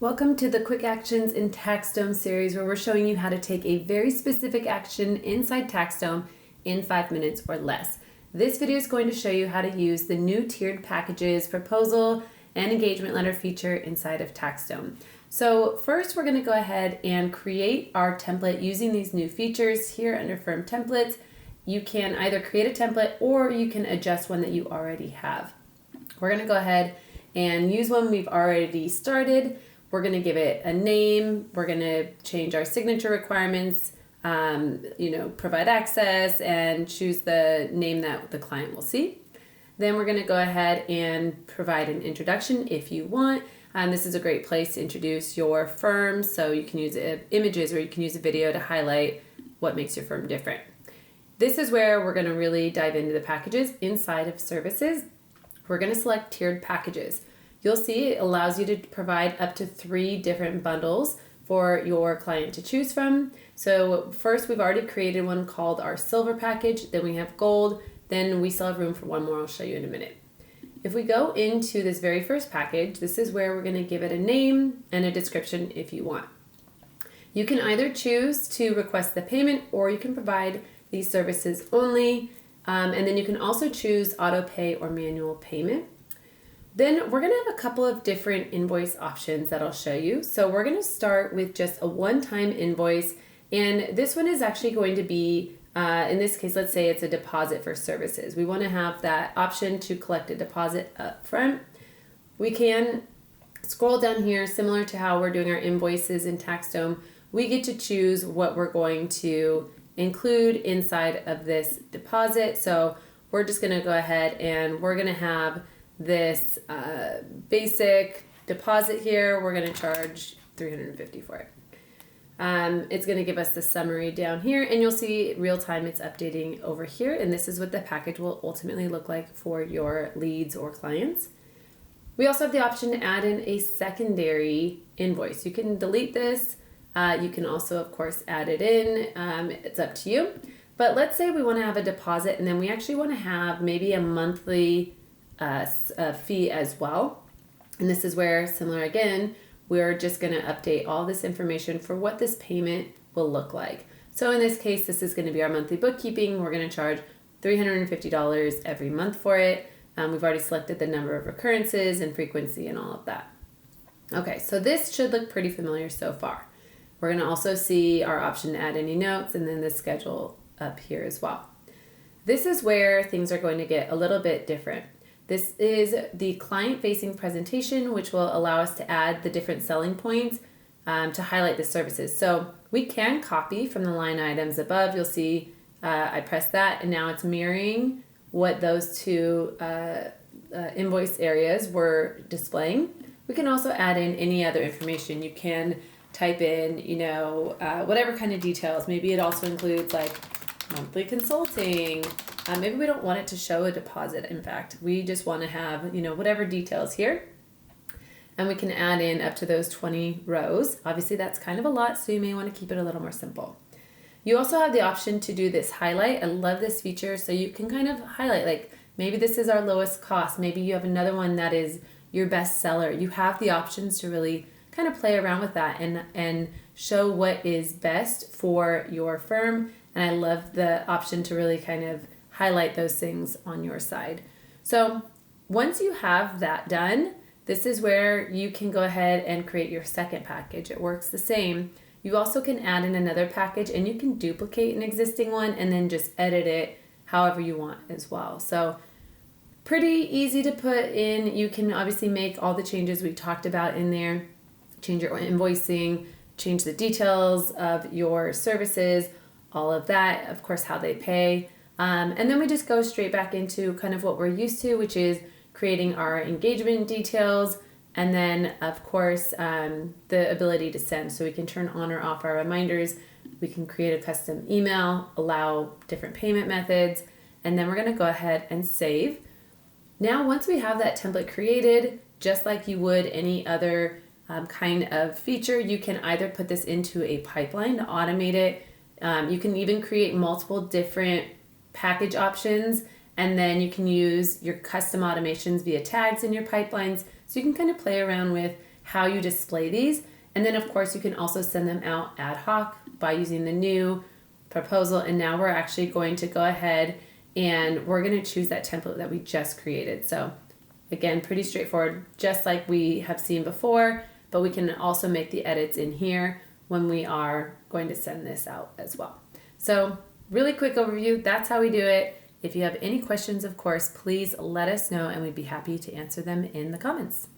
Welcome to the Quick Actions in TaxDome series, where we're showing you how to take a very specific action inside TaxDome in 5 minutes or less. This video is going to show you how to use the new tiered packages, proposal, and engagement letter feature inside of TaxDome. So first, we're going to go ahead and create our template using these new features here under Firm Templates. You can either create a template or you can adjust one that you already have. We're going to go ahead and use one we've already started. We're going to give it a name. We're going to change our signature requirements, provide access, and choose the name that the client will see. Then we're going to go ahead and provide an introduction if you want. This is a great place to introduce your firm, so you can use images or you can use a video to highlight what makes your firm different. This is where we're going to really dive into the packages inside of services. We're going to select tiered packages. You'll see it allows you to provide up to 3 different bundles for your client to choose from. So first, we've already created one called our silver package. Then we have gold. Then we still have room for one more I'll show you in a minute. If we go into this very first package, this is where we're going to give it a name and a description if you want. You can either choose to request the payment or you can provide these services only. And then you can also choose auto pay or manual payment. Then we're going to have a couple of different invoice options that I'll show you. So we're going to start with just a one-time invoice. And this one is actually going to be, in this case, let's say it's a deposit for services. We want to have that option to collect a deposit up front. We can scroll down here, similar to how we're doing our invoices in TaxDome. We get to choose what we're going to include inside of this deposit. So we're just going to go ahead and we're going to have this basic deposit here. We're going to charge $350 for it. It's going to give us the summary down here, and you'll see real time it's updating over here. And this is what the package will ultimately look like for your leads or clients. We also have the option to add in a secondary invoice. You can delete this. You can also, of course, add it in. It's up to you. But let's say we want to have a deposit, and then we actually want to have maybe a monthly fee as well. And this is where, similar again, we're just going to update all this information for what this payment will look like. So in this case, this is going to be our monthly bookkeeping. We're going to charge $350 every month for it. We've already selected the number of recurrences and frequency and all of that. Okay, so this should look pretty familiar so far. We're going to also see our option to add any notes and then the schedule up here as well. This is where things are going to get a little bit different. This is the client-facing presentation, which will allow us to add the different selling points to highlight the services. So we can copy from the line items above. You'll see I press that, and now it's mirroring what those two invoice areas were displaying. We can also add in any other information. You can type in, whatever kind of details. Maybe it also includes like monthly consulting. Maybe we don't want it to show a deposit. In fact, we just want to have, whatever details here. And we can add in up to those 20 rows. Obviously, that's kind of a lot, so you may want to keep it a little more simple. You also have the option to do this highlight. I love this feature. So you can kind of highlight, like maybe this is our lowest cost. Maybe you have another one that is your best seller. You have the options to really kind of play around with that and show what is best for your firm. And I love the option to really kind of highlight those things on your side. So once you have that done, this is where you can go ahead and create your second package. It works the same. You also can add in another package, and you can duplicate an existing one and then just edit it however you want as well. So pretty easy to put in. You can obviously make all the changes we talked about in there, change your invoicing, change the details of your services, all of that, of course, how they pay. And then we just go straight back into kind of what we're used to, which is creating our engagement details. And then, of course, the ability to send. So we can turn on or off our reminders. We can create a custom email, allow different payment methods. And then we're going to go ahead and save. Now, once we have that template created, just like you would any other kind of feature, you can either put this into a pipeline to automate it. You can even create multiple different package options, and then you can use your custom automations via tags in your pipelines. So you can kind of play around with how you display these. And then of course you can also send them out ad hoc by using the new proposal. And now we're actually going to go ahead and we're going to choose that template that we just created. So again, pretty straightforward, just like we have seen before, but we can also make the edits in here when we are going to send this out as well. So really quick overview, that's how we do it. If you have any questions, of course, please let us know and we'd be happy to answer them in the comments.